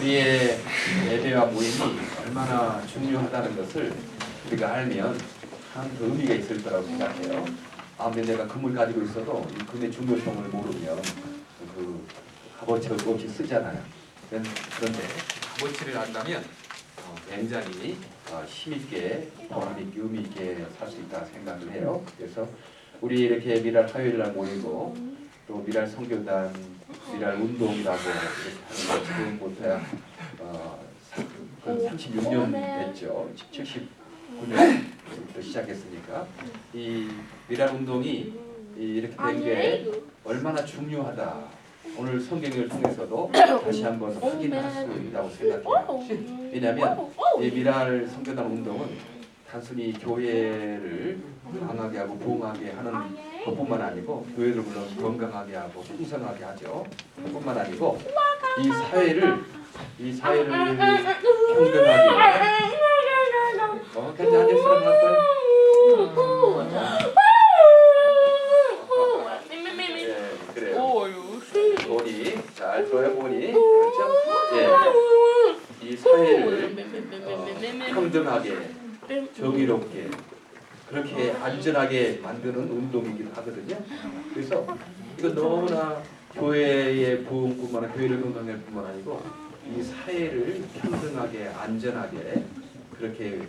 우리의 예배와 모임이 얼마나 중요하다는 것을 우리가 알면 참 의미가 있을 거라고 생각해요. 아무리 내가 금을 가지고 있어도 이 금의 중요성을 모르면 그 값어치 없이 쓰잖아요. 그런데 값어치를 안다면 굉장히 힘있게 보람있게 의미있게 살 수 있다 생각을 해요. 그래서 우리 이렇게 미랄 화요일날 모이고 또 미랄 선교단, 미랄 운동이라고 이렇게 하는 거 지금부터야 36년 됐죠. 79년부터 시작했으니까 이 미랄 운동이 이렇게 된 게 얼마나 중요하다. 오늘 성경을 통해서도 다시 한번 확인할 수 있다고 생각해요. 왜냐하면 이 미랄 선교단 운동은 단순히 교회를 강하게 하고 부흥하게 하는 것뿐만 아니고 교회를 물론 건강하게 하고 풍성하게 하죠. 뿐만 아니고 이 사회를 평등하게 괜찮은 사람 같아요. 예, 그래요. 본이 잘 들어요, 본이. 그렇죠? 예, 이 사회를 평등하게, 정의롭게, 그렇게 안전하게 만드는 운동이기도 하거든요. 그래서 이건 너무나 교회의 부흥뿐만 아니라 교회를 건강할 뿐만 아니고 이 사회를 평등하게, 안전하게 그렇게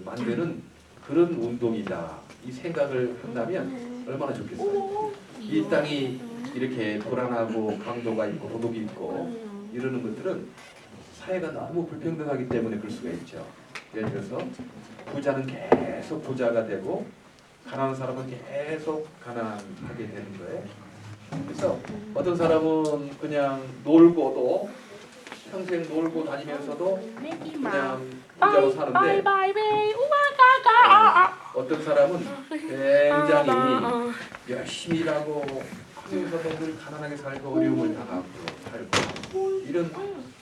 만드는 그런 운동이다. 이 생각을 한다면 얼마나 좋겠어요. 이 땅이 이렇게 불안하고 강도가 있고 도둑이 있고 이러는 것들은 사회가 너무 불평등하기 때문에 그럴 수가 있죠. 예를 들어서 부자는 계속 부자가 되고 가난한 사람은 계속 가난하게 되는 거예요. 그래서 어떤 사람은 그냥 놀고도 평생 놀고 다니면서도 그냥 부자로 사는데 어떤 사람은 굉장히 열심히 일하고 하면서도 늘 가난하게 살고 어려움을 당하고 살고 이런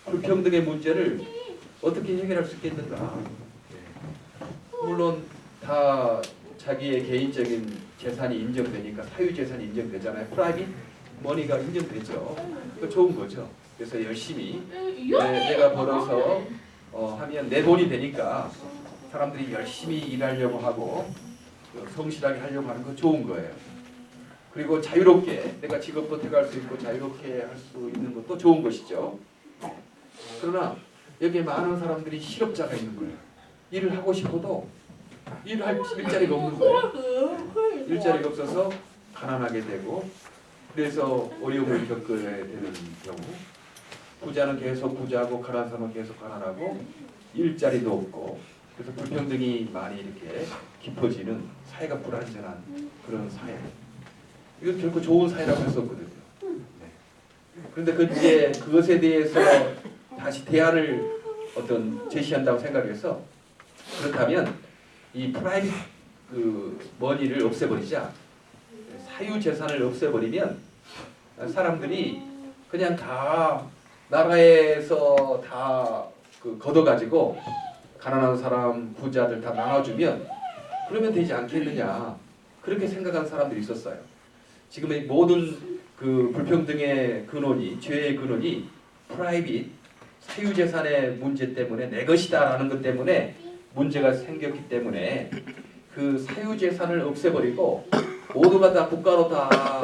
불평등의 문제를 어떻게 해결할 수 있겠는가. 물론 다 자기의 개인적인 재산이 인정되니까 사유재산이 인정되잖아요. 프라이빗 머니가 인정되죠. 그 좋은 거죠. 그래서 열심히 내가 벌어서 하면 내 돈이 되니까 사람들이 열심히 일하려고 하고 성실하게 하려고 하는 건 좋은 거예요. 그리고 자유롭게 내가 직업도 택할 수 있고 자유롭게 할 수 있는 것도 좋은 것이죠. 그러나 여기에 많은 사람들이 실업자가 있는 거예요. 일을 하고 싶어도 일할 일자리가 없는 거예요. 일자리가 없어서 가난하게 되고 그래서 어려움을 겪어야 되는 경우 부자는 계속 부자고 가난한 사람은 계속 가난하고 일자리도 없고 그래서 불평등이 많이 이렇게 깊어지는 사회가 불안전한 그런 사회. 이건 결코 좋은 사회라고 할 수 없거든요. 그런데 그것에 대해서 다시 대안을 제시한다고 생각해서 그렇다면 이 프라이빗 머니를 없애버리자. 사유 재산을 없애버리면 사람들이 그냥 다 나라에서 다 걷어가지고 가난한 사람, 부자들 다 나눠주면 그러면 되지 않겠느냐. 그렇게 생각하는 사람들이 있었어요. 지금의 모든 불평등의 근원이, 죄의 근원이 프라이빗, 사유재산의 문제 때문에 내 것이다라는 것 때문에 문제가 생겼기 때문에 그 사유재산을 없애버리고 모두가 다 국가로 다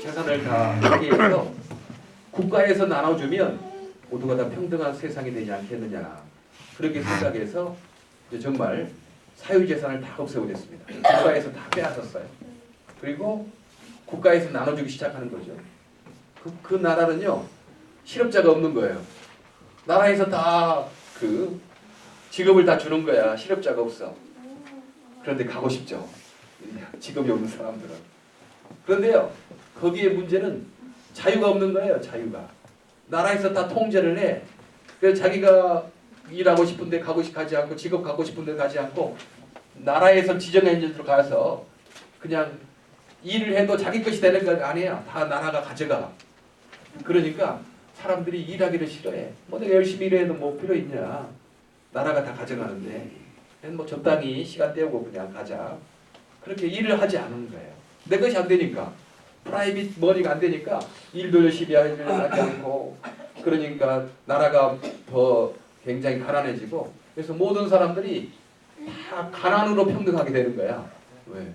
재산을 다 하게 해서 국가에서 나눠주면 모두가 다 평등한 세상이 되지 않겠느냐. 그렇게 생각해서 정말 사유재산을 다 없애버렸습니다. 국가에서 다 빼앗았어요. 그리고 국가에서 나눠주기 시작하는 거죠. 그 나라는요 실업자가 없는 거예요. 나라에서 다 직업을 다 주는 거야. 실업자가 없어. 그런데 가고 싶죠. 직업이 없는 사람들은. 그런데요 거기에 문제는 자유가 없는 거예요. 자유가. 나라에서 다 통제를 해. 그래서 자기가 일하고 싶은데 가지 않고 직업 가고 싶은데 가지 않고 나라에서 지정한 데로 가서 그냥 일을 해도 자기 것이 되는 거 아니야. 다 나라가 가져가. 그러니까 사람들이 일하기를 싫어해. 내가 열심히 일해도 뭐 필요 있냐. 나라가 다 가져가는데 적당히 시간 때우고 그냥 가자. 그렇게 일을 하지 않은 거예요. 내 것이 안 되니까. 프라이빗 머니가 안 되니까 일도 열심히 하지 않고 그러니까 나라가 더 굉장히 가난해지고 그래서 모든 사람들이 다 가난으로 평등하게 되는 거야. 왜?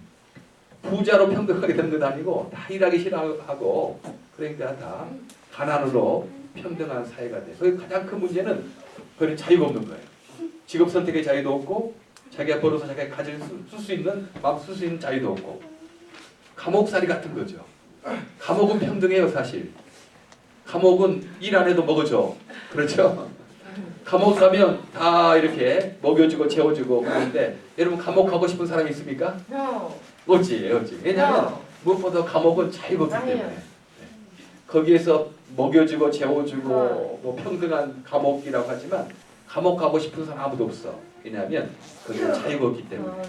부자로 평등하게 되는 건 아니고 다 일하기 싫어하고 그러니까 다 가난으로 평등한 사회가 돼. 그 가장 큰 문제는 그런 자유가 없는 거예요. 직업 선택의 자유도 없고 자기가 벌어서 자기가 가질 쓸 수 있는 마음 쓸 수 있는 자유도 없고 감옥살이 같은 거죠. 감옥은 평등해요 사실. 감옥은 일 안 해도 먹어줘. 그렇죠? 감옥 가면 다 이렇게 먹여주고 재워주고 그런데 여러분 감옥 가고 싶은 사람이 있습니까? 없지. 왜냐하면 무엇보다 감옥은 자유가 없기 때문에 네. 거기에서 먹여주고 재워주고 뭐 평등한 감옥이라고 하지만 감옥 가고 싶은 사람 아무도 없어. 왜냐하면 거기는 자유가 없기 때문에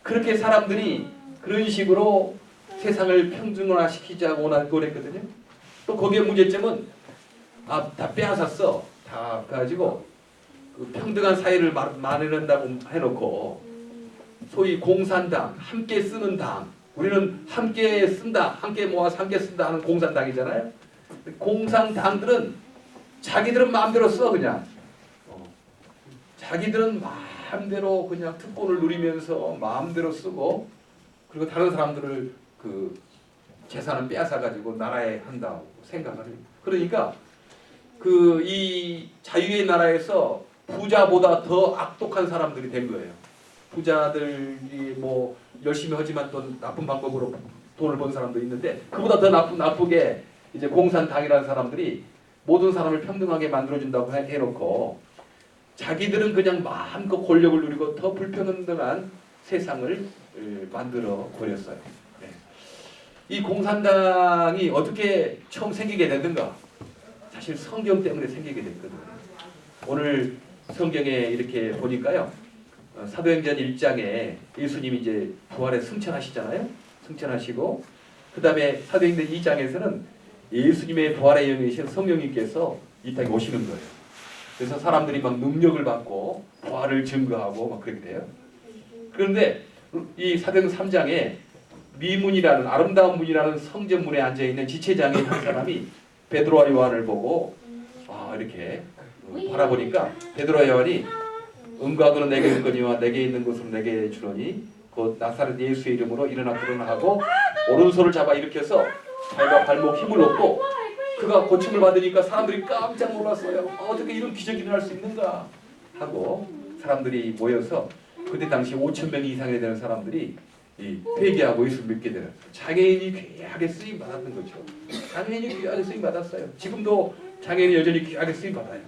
그렇게 사람들이 그런 식으로 세상을 평등화시키자고 원했거든요. 또 거기에 문제점은 다 빼앗았어. 다 가지고 그 평등한 사회를 만들어낸다고 해놓고 소위 공산당, 함께 쓰는 당, 우리는 함께 쓴다, 함께 모아서 함께 쓴다 하는 공산당이잖아요. 공산당들은 자기들은 마음대로 써 그냥. 자기들은 마음대로 그냥 특권을 누리면서 마음대로 쓰고 그리고 다른 사람들을 그 재산을 빼앗아 가지고 나라에 한다고 생각을 해요. 그러니까 그 이 자유의 나라에서 부자보다 더 악독한 사람들이 된 거예요. 부자들이 뭐 열심히 하지만 또 나쁜 방법으로 돈을 번 사람도 있는데 그보다 더 나쁘게 이제 공산당이라는 사람들이 모든 사람을 평등하게 만들어준다고 해놓고 자기들은 그냥 마음껏 권력을 누리고 더 불평등한 세상을 만들어 버렸어요. 네. 이 공산당이 어떻게 처음 생기게 됐는가? 사실 성경 때문에 생기게 됐거든요. 오늘 성경에 이렇게 보니까요. 사도행전 1장에 예수님이 이제 부활에 승천하시잖아요. 승천하시고 그 다음에 사도행전 2장에서는 예수님의 부활의 영이신 성령님께서 이 땅에 오시는 거예요. 그래서 사람들이 막 능력을 받고 부활을 증거하고 막 그렇게 돼요. 그런데 이 사도행전 3장에 미문이라는 아름다운 문이라는 성전문에 앉아있는 지체장애인 한 사람이 베드로와 요한을 보고 이렇게 바라보니까 베드로와 요한이 은과 금은 내게 있거니와 내게 있는 것은 내게 주노니 곧 나사렛 예수의 이름으로 일어나 걸으라 하고 오른손을 잡아 일으켜서 발과 발목 힘을 얻고 그가 고침을 받으니까 사람들이 깜짝 놀랐어요. 어떻게 이런 기적이 일어날 수 있는가 하고 사람들이 모여서 그때 당시 5,000명 이상이 되는 사람들이 회개하고 예수를 믿게 되는 장애인이 귀하게 쓰임 받았던 거죠. 장애인이 귀하게 쓰임 받았어요. 지금도 장애인이 여전히 귀하게 쓰임 받아요.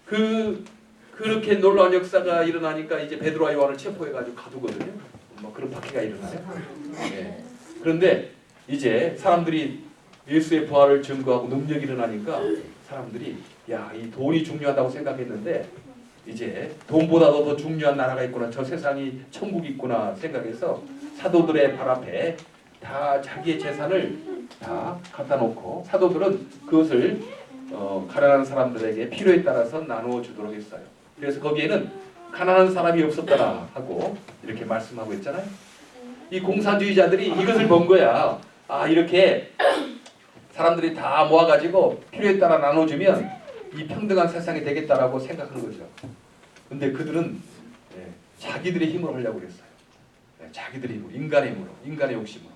그렇게 놀라운 역사가 일어나니까 이제 베드로와 요한을 체포해가지고 가두거든요. 뭐 그런 박해가 일어나요. 네. 그런데 이제 사람들이 예수의 부활을 증거하고 능력이 일어나니까 사람들이 이 돈이 중요하다고 생각했는데 이제 돈보다도 더 중요한 나라가 있구나, 저 세상이 천국이 있구나 생각해서 사도들의 발 앞에 다 자기의 재산을 다 갖다 놓고 사도들은 그것을 가난한 사람들에게 필요에 따라서 나누어 주도록 했어요. 그래서 거기에는 가난한 사람이 없었더라 하고 이렇게 말씀하고 있잖아요. 이 공산주의자들이 이것을 본 거야. 이렇게 사람들이 다 모아가지고 필요에 따라 나눠주면 이 평등한 세상이 되겠다라고 생각하는 거죠. 근데 그들은 자기들의 힘으로 하려고 그랬어요. 자기들의 힘으로, 인간의 힘으로, 인간의 욕심으로.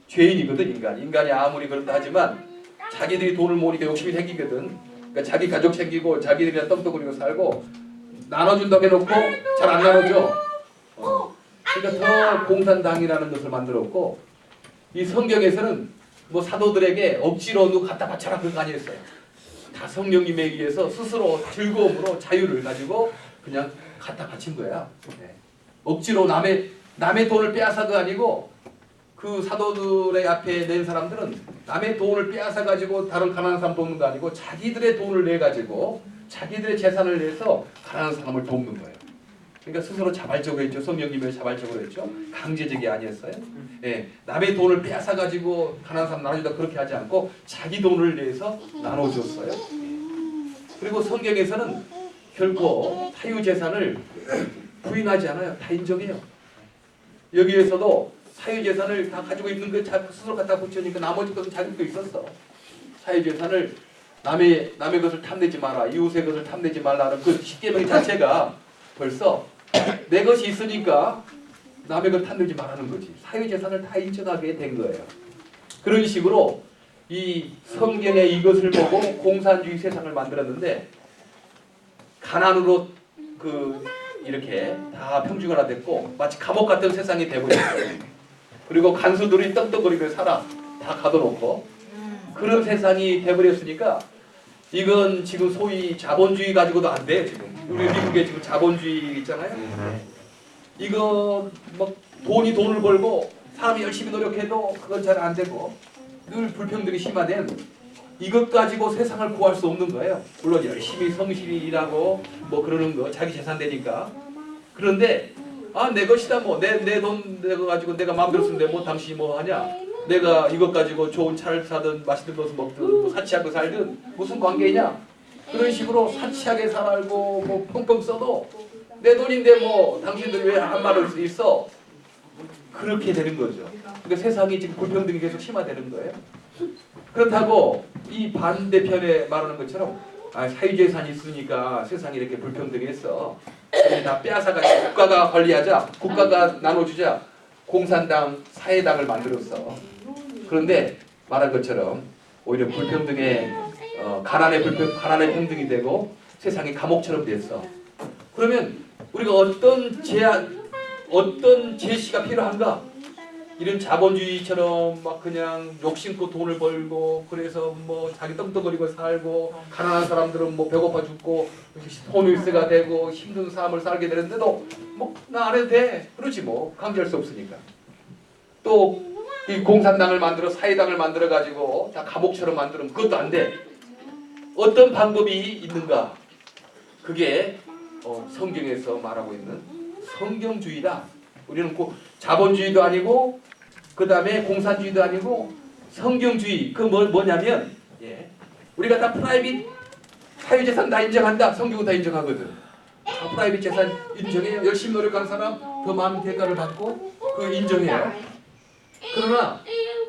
죄인이거든 인간이 아무리 그렇다 하지만 자기들이 돈을 모으니까 욕심이 생기거든. 그러니까 자기 가족 챙기고 자기들이랑 떡떡거리고 살고 나눠준다고 해놓고 잘 안 나눠줘. 그러니까 더 공산당이라는 것을 만들었고 이 성경에서는 뭐 사도들에게 억지로 누구 갖다 바쳐라 그런 거 아니었어요. 다 성령님에 의해서 스스로 즐거움으로 자유를 가지고 그냥 갖다 바친 거야. 억지로 남의 돈을 빼앗아도 아니고 그 사도들의 앞에 낸 사람들은 남의 돈을 빼앗아 가지고 다른 가난한 사람 돕는 거 아니고 자기들의 돈을 내 가지고 자기들의 재산을 내서 가난한 사람을 돕는 거예요. 그러니까 스스로 자발적으로 했죠. 성령님이 자발적으로 했죠. 강제적이 아니었어요. 남의 돈을 빼앗아 가지고 가난한 사람 나눠주다 그렇게 하지 않고 자기 돈을 내서 나눠줬어요. 그리고 성경에서는 결코 타유 재산을 부인하지 않아요. 다 인정해요. 여기에서도 사유 재산을 다 가지고 있는 거 스스로 갖다 붙여니까 나머지 것은 자기 거 있었어. 사유 재산을 남의 것을 탐내지 마라. 이웃의 것을 탐내지 말라는 그 10계명 자체가 벌써 내 것이 있으니까 남의 것 탐내지 말라는 거지. 사유재산을 다 인정하게 된 거예요. 그런 식으로 이 성경에 이것을 보고 공산주의 세상을 만들었는데 가난으로 이렇게 다 평준화됐고 마치 감옥 같은 세상이 되버렸어요. 그리고 간수들이 떡떡거리며 살아 다 가둬놓고 그런 세상이 돼버렸으니까 이건 지금 소위 자본주의 가지고도 안 돼. 지금 우리 미국에 지금 자본주의 있잖아요. 이거 뭐 돈을 벌고 사람이 열심히 노력해도 그건 잘 안 되고 늘 불평등이 심화된 이것 가지고 세상을 구할 수 없는 거예요. 물론 열심히 성실히 일하고 뭐 그러는 거 자기 재산 되니까. 그런데 내 것이다 뭐 내 돈 내가 가지고 내가 마음대로 쓰는데 뭐 당신이 뭐 하냐. 내가 이것 가지고 좋은 차를 사든 맛있는 것을 먹든 뭐 사치하고 살든 무슨 관계냐. 그런 식으로 사치하게 살고 뭐 펑펑 써도 내 돈인데 뭐 당신들 왜 한 말을 있어. 그렇게 되는 거죠. 그러니까 세상이 지금 불평등이 계속 심화되는 거예요. 그렇다고 이 반대편에 말하는 것처럼 사유재산이 있으니까 세상이 이렇게 불평등했어. 다 빼앗아가지고 국가가 관리하자. 국가가 나눠주자. 공산당, 사회당을 만들었어. 그런데 말한 것처럼 오히려 불평등의 가난의 평등이 되고 세상이 감옥처럼 됐어. 그러면 우리가 어떤 제시가 필요한가? 이런 자본주의처럼 막 그냥 욕심껏 돈을 벌고 그래서 뭐 자기 떵떵거리고 살고 가난한 사람들은 뭐 배고파 죽고 호밀세가 되고 힘든 삶을 살게 되는데도 뭐 나 안 해도 돼. 그렇지 뭐 강제할 수 없으니까. 또 이 공산당을 만들어 사회당을 만들어 가지고 다 감옥처럼 만들면 그것도 안 돼. 어떤 방법이 있는가? 그게 성경에서 말하고 있는 성경주의다. 우리는 자본주의도 아니고 그 다음에 공산주의도 아니고 성경주의. 그 뭐냐면 우리가 다 프라이빗 사유재산 다 인정한다. 성경은 다 인정하거든. 프라이빗 재산 인정해요. 열심히 노력한 사람 더 많은 대가를 받고 그 인정해요. 그러나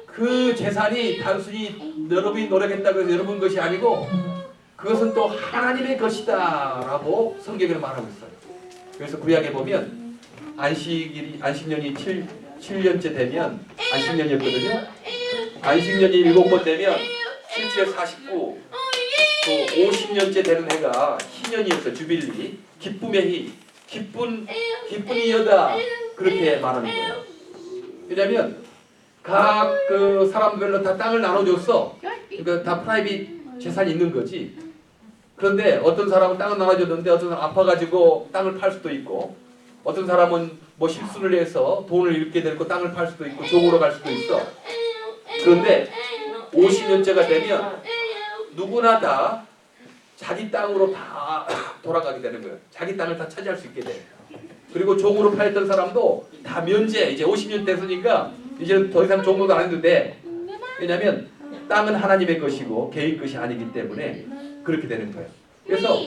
그 재산이 단순히 여러분이 노력했다고 해서 여러분 것이 아니고 그것은 또 하나님의 것이다 라고 성경에 말하고 있어요. 그래서 구약에 보면 안식년이 7년째 되면 안식년이었거든요. 안식년이 7번 되면 7, 7에 49 또 50년째 되는 해가 희년이었어요. 주빌리. 기쁨의 희. 기쁜 이여다. 그렇게 말하는 거예요. 왜냐하면 각 그 사람별로 다 땅을 나눠줬어. 그러니까 다 프라이빗 재산이 있는 거지. 그런데 어떤 사람은 땅을 나눠줬는데 어떤 사람은 아파가지고 땅을 팔 수도 있고 어떤 사람은 뭐 실수를 해서 돈을 잃게 되고 땅을 팔 수도 있고 종으로 갈 수도 있어. 그런데 50년째가 되면 누구나 다 자기 땅으로 다 돌아가게 되는 거예요. 자기 땅을 다 차지할 수 있게 돼. 그리고 종으로 팔던 사람도 다 면제. 이제 50년 됐으니까 이제는 더 이상 종로도 안 해도 돼. 왜냐하면 땅은 하나님의 것이고 개인 것이 아니기 때문에 그렇게 되는 거예요. 그래서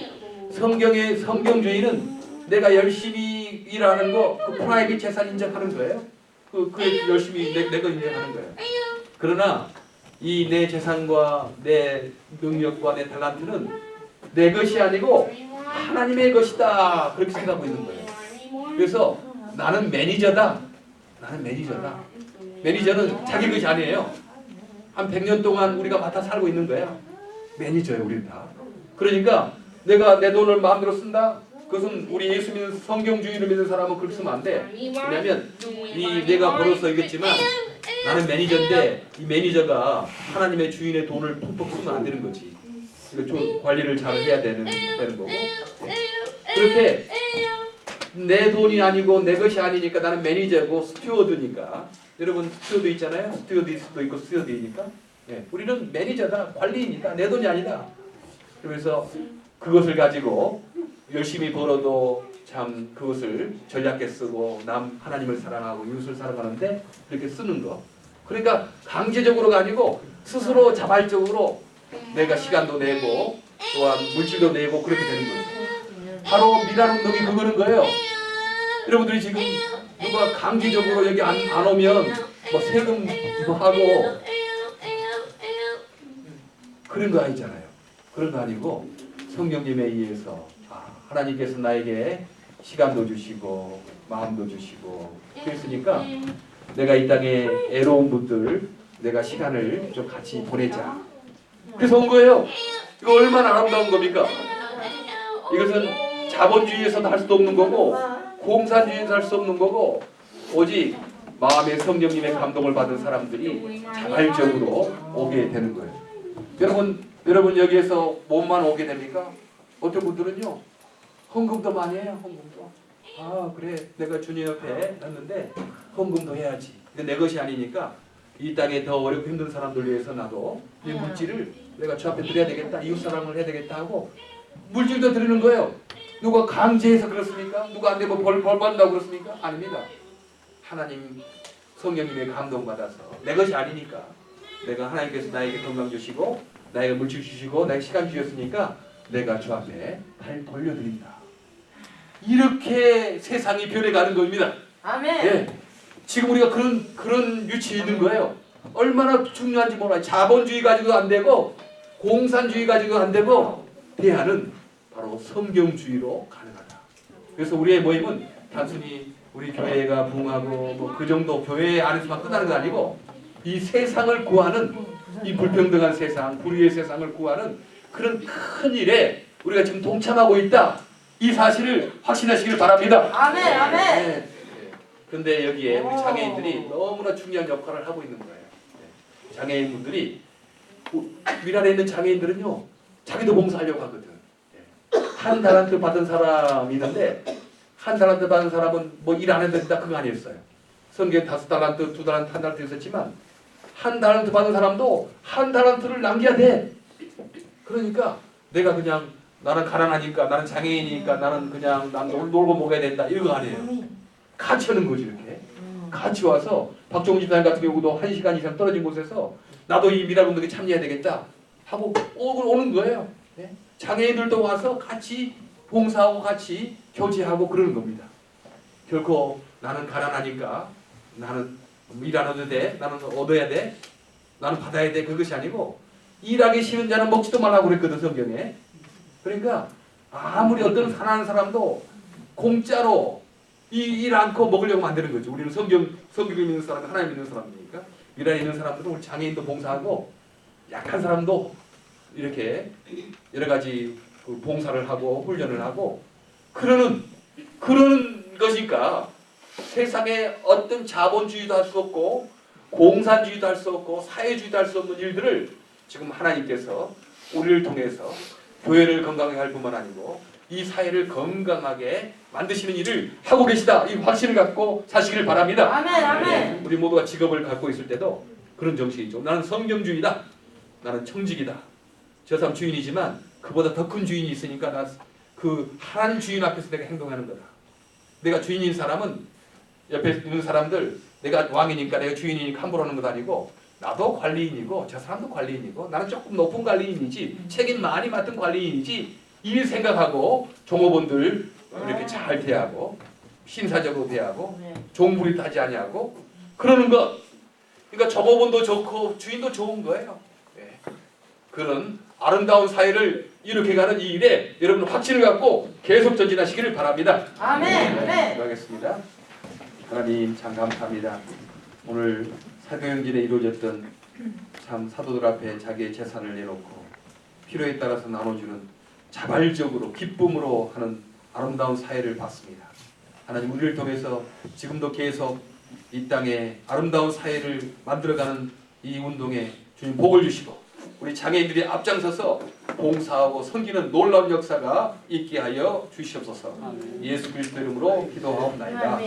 성경주의는 내가 열심히 일하는 거 그 프라이빗 재산 인정하는 거예요. 그 열심히 내 거 인정하는 거예요. 그러나 이 내 재산과 내 능력과 내 탤런트는 내 것이 아니고 하나님의 것이다. 그렇게 생각하고 있는 거예요. 그래서 나는 매니저다. 나는 매니저다. 매니저는 자기 것이 아니에요. 한 100년 동안 우리가 맡아 살고 있는 거야. 매니저예요, 우리는 다. 그러니까 내가 내 돈을 마음대로 쓴다? 그것은 우리 예수 믿는 성경주의를 믿는 사람은 그렇게 쓰면 안 돼. 왜냐하면 내가 벌어서 이겼지만 나는 매니저인데 이 매니저가 하나님의 주인의 돈을 푹푹 쓰면 안 되는 거지. 좀 관리를 잘 해야 되는 거고. 그렇게 내 돈이 아니고 내 것이 아니니까 나는 매니저고 스튜어드니까. 여러분 스튜어드 있잖아요. 스튜어디스도 있고 스튜어드이니까. 우리는 매니저다. 관리인이다. 내 돈이 아니다. 그래서 그것을 가지고 열심히 벌어도 참 그것을 전략에 쓰고 하나님을 사랑하고 이웃을 사랑하는데 그렇게 쓰는 거. 그러니까 강제적으로가 아니고 스스로 자발적으로 내가 시간도 내고 또한 물질도 내고 그렇게 되는 거예요. 바로 미랄운동이 그거는 거예요. 여러분들이 지금 누가 강제적으로 여기 안 오면 뭐 세금 하고 그런 거 아니잖아요. 그런 거 아니고 성령님에 의해서 하나님께서 나에게 시간도 주시고 마음도 주시고 그랬으니까 내가 이 땅에 애로운 분들 내가 시간을 좀 같이 보내자. 그래서 온 거예요. 이거 얼마나 아름다운 겁니까? 이것은 자본주의에서도 할 수도 없는 거고 공산주의에서 할 수 없는 거고 오직 마음의 성령님의 감동을 받은 사람들이 자발적으로 오게 되는 거예요. 여러분 여기에서 몸만 오게 됩니까? 어떤 분들은요 헌금도 많이 해요. 헌금도. 그래 내가 주님 옆에 놨는데 헌금도 해야지. 근데 내 것이 아니니까 이 땅에 더 어렵고 힘든 사람들 위해서 나도 이 물질을 내가 주 앞에 드려야 되겠다. 이웃사랑을 해야 되겠다 하고 물질도 드리는 거예요. 누가 강제해서 그렇습니까? 누가 안 되면 벌 받는다고 그렇습니까? 아닙니다. 하나님 성령님의 감동받아서 내 것이 아니니까 내가 하나님께서 나에게 건강 주시고 나에게 물질 주시고 나에게 시간 주셨으니까 내가 주 앞에 잘 돌려드린다. 이렇게 세상이 변해가는 겁니다. 아멘. 예. 지금 우리가 그런 위치에 있는 거예요. 얼마나 중요한지 몰라요. 자본주의 가지고도 안 되고 공산주의 가지고도 안 되고 대안은 바로 성경주의로 가능하다. 그래서 우리의 모임은 단순히 우리 교회가 부흥하고 뭐 그 정도 교회 안에서만 끝나는 거 아니고 이 세상을 구하는 이 불평등한 세상, 불의의 세상을 구하는 그런 큰 일에 우리가 지금 동참하고 있다. 이 사실을 확신하시길 바랍니다. 아멘. 아멘. 네. 그런데 여기에 우리 장애인들이 너무나 중요한 역할을 하고 있는 거예요. 장애인분들이 미란에 있는 장애인들은요 자기도 봉사하려고 하거든. 한 달란트 받은 사람이 있는데 한 달란트 받은 사람은 뭐 일 안 해도 된다 그거 아니었어요. 성경 5달란트, 2달란트, 1달란트 있었지만 한 달란트 받은 사람도 한 달란트를 남겨야 돼. 그러니까 내가 그냥 나는 가난하니까 나는 장애인이니까 나는 그냥 난 놀고 먹어야 된다 이거 아니에요. 같이 하는 거지 이렇게. 같이 와서 박종훈 집사님 같은 경우도 1시간 이상 떨어진 곳에서 나도 이 미랄 운동에 참여해야 되겠다 하고 오는 거예요. 네? 장애인들도 와서 같이 봉사하고 같이 교제하고 그러는 겁니다. 결코 나는 가난하니까 나는 일 안 해도 돼. 나는 얻어야 돼. 나는 받아야 돼. 그것이 아니고 일하기 싫은 자는 먹지도 말라고 그랬거든 성경에. 그러니까 아무리 어떤 가난한 사람도 공짜로 일 않고 먹으려고 만드는 거죠. 우리는 성경을 믿는 사람, 하나님 믿는 사람이니까 미란에 있는 사람들은 우리 장애인도 봉사하고 약한 사람도 이렇게 여러 가지 그 봉사를 하고 훈련을 하고 그러는 것이니까 세상에 어떤 자본주의도 할 수 없고 공산주의도 할 수 없고 사회주의도 할 수 없는 일들을 지금 하나님께서 우리를 통해서 교회를 건강하게 할 뿐만 아니고 이 사회를 건강하게 만드시는 일을 하고 계시다. 이 확신을 갖고 사시기를 바랍니다. 아멘. 아멘. 우리 모두가 직업을 갖고 있을 때도 그런 정신이죠. 나는 성경주의다. 나는 청직이다. 저 사람 주인이지만 그보다 더 큰 주인이 있으니까 나 그 하나님 주인 앞에서 내가 행동하는 거다. 내가 주인인 사람은 옆에 있는 사람들 내가 왕이니까 내가 주인이니까 함부로 하는 것 아니고 나도 관리인이고 저 사람도 관리인이고 나는 조금 높은 관리인이지 책임 많이 맡은 관리인이지 이 생각하고 종업원들 이렇게 잘 대하고 신사적으로 대하고 종부리타지 아니하고 그러는 것. 그러니까 종업원도 좋고 주인도 좋은 거예요. 네. 그런 아름다운 사회를 일으켜가는 이 일에 여러분 확신을 갖고 계속 전진하시기를 바랍니다. 아멘. 아멘. 기도하겠습니다. 하나님 참 감사합니다. 오늘 사도행전에 이루어졌던 참 사도들 앞에 자기의 재산을 내놓고 필요에 따라서 나눠주는 자발적으로 기쁨으로 하는 아름다운 사회를 봤습니다. 하나님 우리를 통해서 지금도 계속 이 땅에 아름다운 사회를 만들어가는 이 운동에 주님 복을 주시고 우리 장애인들이 앞장서서 봉사하고 섬기는 놀라운 역사가 있게 하여 주시옵소서. 예수 그리스도 이름으로 기도하옵나이다.